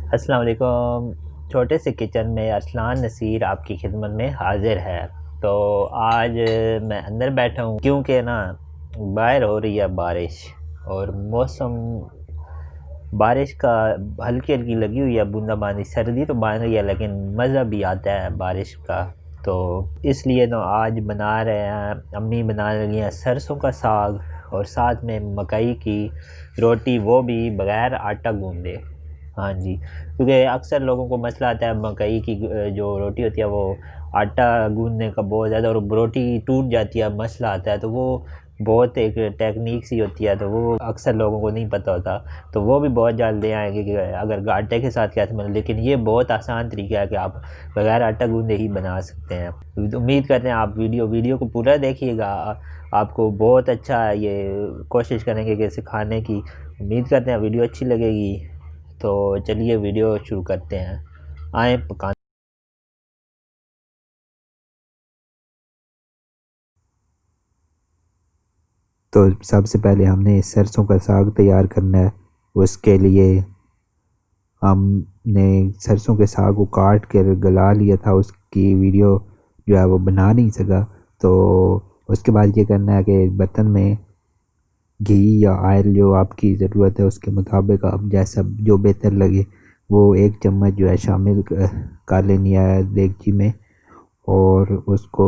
अस्सलाम वालेकुम। छोटे से किचन में अरसलान नसीर आपकी खिदमत में हाज़िर है। तो आज मैं अंदर बैठा हूँ क्योंकि ना बाहर हो रही है बारिश और मौसम बारिश का हल्की-हल्की लगी हुई है बूंदाबांदी। सर्दी तो बढ़ रही है लेकिन मज़ा भी आता है बारिश का। तो इसलिए ना आज बना रहे हैं, अम्मी बना रही हैं सरसों का साग और साथ में मकई की रोटी, वो भी बग़ैर आटा गूँदे। हाँ जी, क्योंकि अक्सर लोगों को मसला आता है मकई की जो रोटी होती है वो आटा गूँदने का बहुत ज़्यादा, और रोटी टूट जाती है, मसला आता है। तो वो बहुत एक टेक्नीक सी होती है, तो वो अक्सर लोगों को नहीं पता होता। तो वो भी बहुत जल्द ले आएँगे कि अगर आटे के साथ कैसे बने, लेकिन ये बहुत आसान तरीका है कि आप बगैर आटा गूँदे ही बना सकते हैं। उम्मीद करते हैं आप वीडियो को पूरा देखिएगा। आपको बहुत अच्छा ये कोशिश करेंगे कि सिखाने की। उम्मीद करते हैं वीडियो अच्छी लगेगी। तो चलिए वीडियो शुरू करते हैं। आएँ पका। तो सबसे पहले हमने सरसों का साग तैयार करना है। उसके लिए हमने सरसों के साग को काट कर गला लिया था, उसकी वीडियो जो है वो बना नहीं सका। तो उसके बाद ये करना है कि बर्तन में घी या ऑयल जो आपकी ज़रूरत है उसके मुताबिक आप जैसा जो बेहतर लगे वो 1 चम्मच जो है शामिल कर लेनी है देगची में। और उसको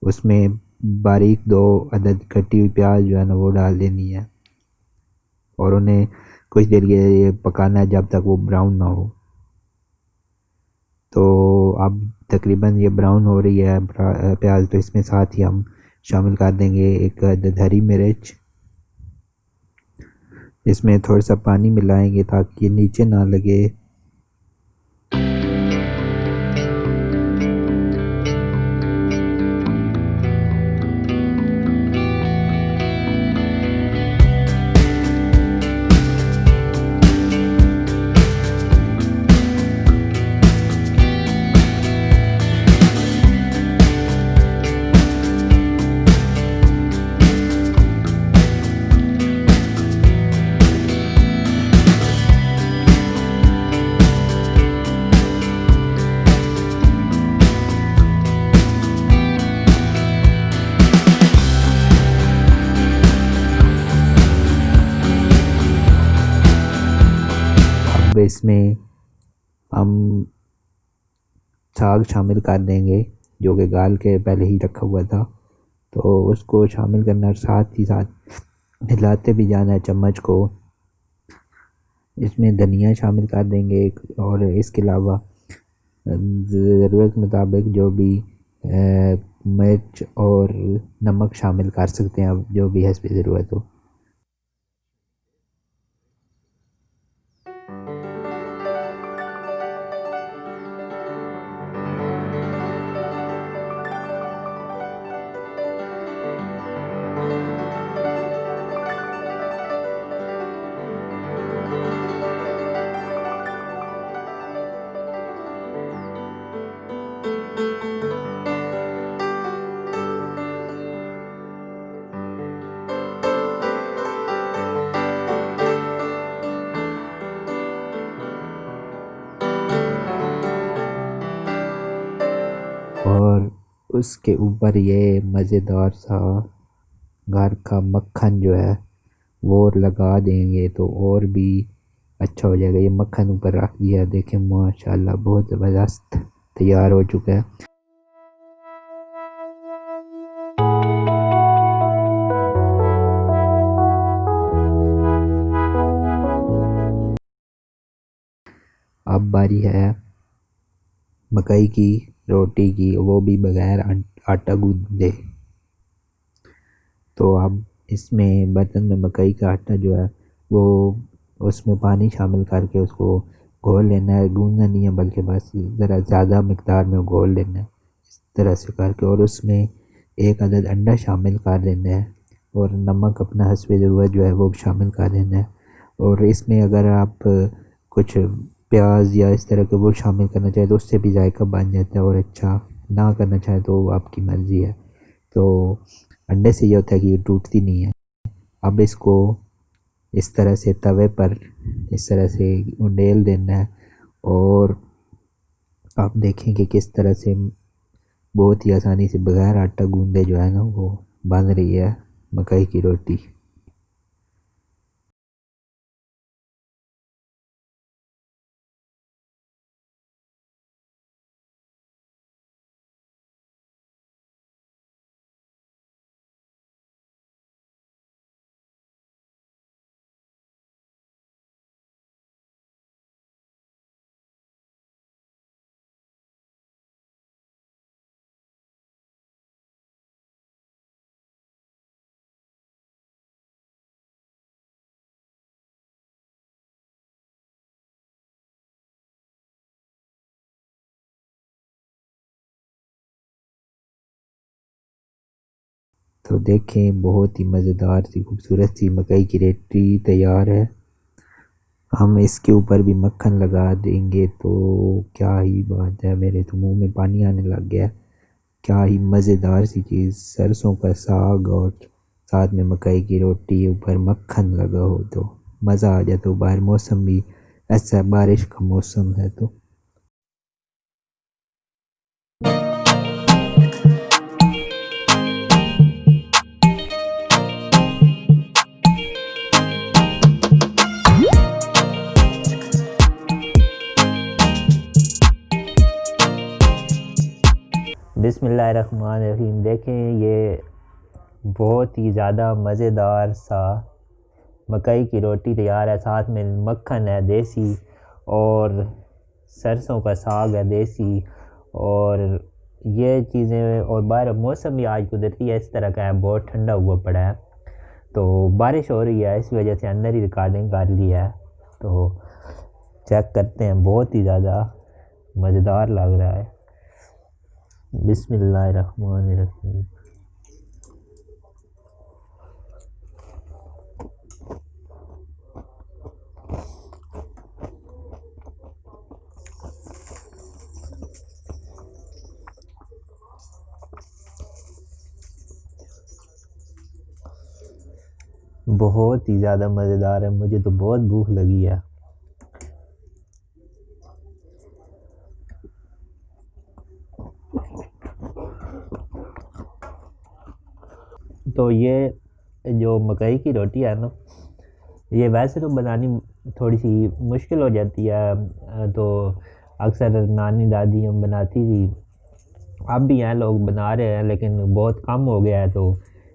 उसमें बारीक 2 अदद कटी हुई प्याज जो है ना वो डाल देनी है और उन्हें कुछ देर के लिए पकाना है जब तक वो ब्राउन ना हो। तो अब तकरीबन ये ब्राउन हो रही है प्याज, तो इसमें साथ ही हम शामिल कर देंगे 1 अदद हरी मिर्च। इसमें थोड़ा सा पानी मिलाएंगे ताकि ये नीचे ना लगे। अब इसमें हम साग शामिल कर देंगे जो कि गाल के पहले ही रखा हुआ था। तो उसको शामिल करना और साथ ही साथ हिलाते भी जाना है चम्मच को। इसमें धनिया शामिल कर देंगे और इसके अलावा ज़रूरत मुताबिक जो भी मिर्च और नमक शामिल कर सकते हैं, अब जो भी हस्ब ज़रूरत हो। और उसके ऊपर ये मज़ेदार सा घर का मक्खन जो है वो लगा देंगे तो और भी अच्छा हो जाएगा। ये मक्खन ऊपर रख दिया, देखें माशाल्लाह बहुत ज़बरदस्त तैयार हो चुका है। अब बारी है मकई की रोटी की, वो भी बगैर आटा गूंदे। तो अब इसमें बर्तन में मकई का आटा जो है वो उसमें पानी शामिल करके उसको घोल लेना है। गूंदना नहीं है बल्कि बस ज़रा ज़्यादा मकदार में घोल लेना है इस तरह से करके। और उसमें 1 अदद अंडा शामिल कर देना है और नमक अपना हस्बे ज़रूरत जो है वो शामिल कर देना है। और इसमें अगर आप कुछ प्याज या इस तरह के वो शामिल करना चाहें तो उससे भी जायका बन जाता है और अच्छा। ना करना चाहें तो आपकी मर्ज़ी है। तो अंडे से ये होता है कि ये टूटती नहीं है। अब इसको इस तरह से तवे पर इस तरह से उंडेल देना है और आप देखें कि किस तरह से बहुत ही आसानी से बगैर आटा गूंदे जो है ना वो बन रही है मकई की रोटी। तो देखें बहुत ही मज़ेदार सी खूबसूरत सी मकई की रोटी तैयार है। हम इसके ऊपर भी मक्खन लगा देंगे तो क्या ही बात है, मेरे तो मुंह में पानी आने लग गया। क्या ही मज़ेदार सी चीज़, सरसों का साग और साथ में मकई की रोटी ऊपर मक्खन लगा हो तो मज़ा आ जाए। तो बाहर मौसम भी ऐसा बारिश का मौसम है तो बिस्मिल्लाहिर्रहमानिर्रहीम। देखें ये बहुत ही ज़्यादा मज़ेदार सा मकई की रोटी तैयार है, साथ में मक्खन है देसी और सरसों का साग है देसी। और ये चीज़ें और बाहर मौसम भी आज कुदरती है इस तरह का है, बहुत ठंडा हुआ पड़ा है तो बारिश हो रही है, इस वजह से अंदर ही रिकॉर्डिंग कर ली है। तो चेक करते हैं, बहुत ही ज़्यादा मज़ेदार लग रहा है। बिस्मिल्लाहिर्रहमानिर्रहीम। बहुत ही ज़्यादा मज़ेदार है, मुझे तो बहुत भूख लगी है। तो ये जो मकई की रोटी है ना, ये वैसे तो बनानी थोड़ी सी मुश्किल हो जाती है, तो अक्सर नानी दादी हम बनाती थी, अब भी हैं लोग बना रहे हैं लेकिन बहुत कम हो गया है। तो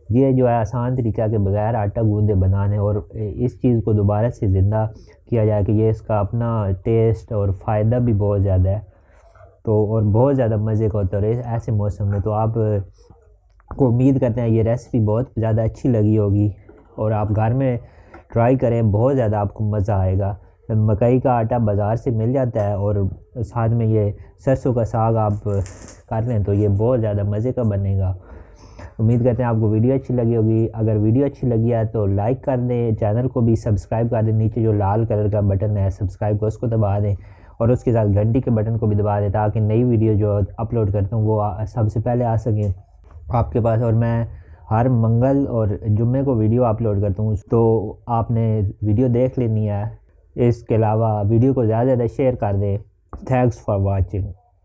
ये जो है आसान तरीका के बगैर आटा गूंदे बनाने और इस चीज़ को दोबारा से ज़िंदा किया जाए कि ये इसका अपना टेस्ट और फ़ायदा भी बहुत ज़्यादा है तो और बहुत ज़्यादा मज़े का होता है ऐसे मौसम में। तो आप को उम्मीद करते हैं ये रेसिपी बहुत ज़्यादा अच्छी लगी होगी और आप घर में ट्राई करें, बहुत ज़्यादा आपको मज़ा आएगा। मकई का आटा बाज़ार से मिल जाता है और साथ में ये सरसों का साग आप कर लें तो ये बहुत ज़्यादा मज़े का बनेगा। उम्मीद करते हैं आपको वीडियो अच्छी लगी होगी। अगर वीडियो अच्छी लगी है तो लाइक कर दें, चैनल को भी सब्सक्राइब कर दें, नीचे जो लाल कलर का बटन है सब्सक्राइब का उसको दबा दें और उसके साथ घंटी के बटन को भी दबा दें ताकि नई वीडियो जो अपलोड करता हूँ वो सबसे पहले आ सकें आपके पास। और मैं हर मंगल और जुम्मे को वीडियो अपलोड करता हूँ तो आपने वीडियो देख लेनी है। इसके अलावा वीडियो को ज़्यादा से ज़्यादा शेयर कर दें। Thanks for watching.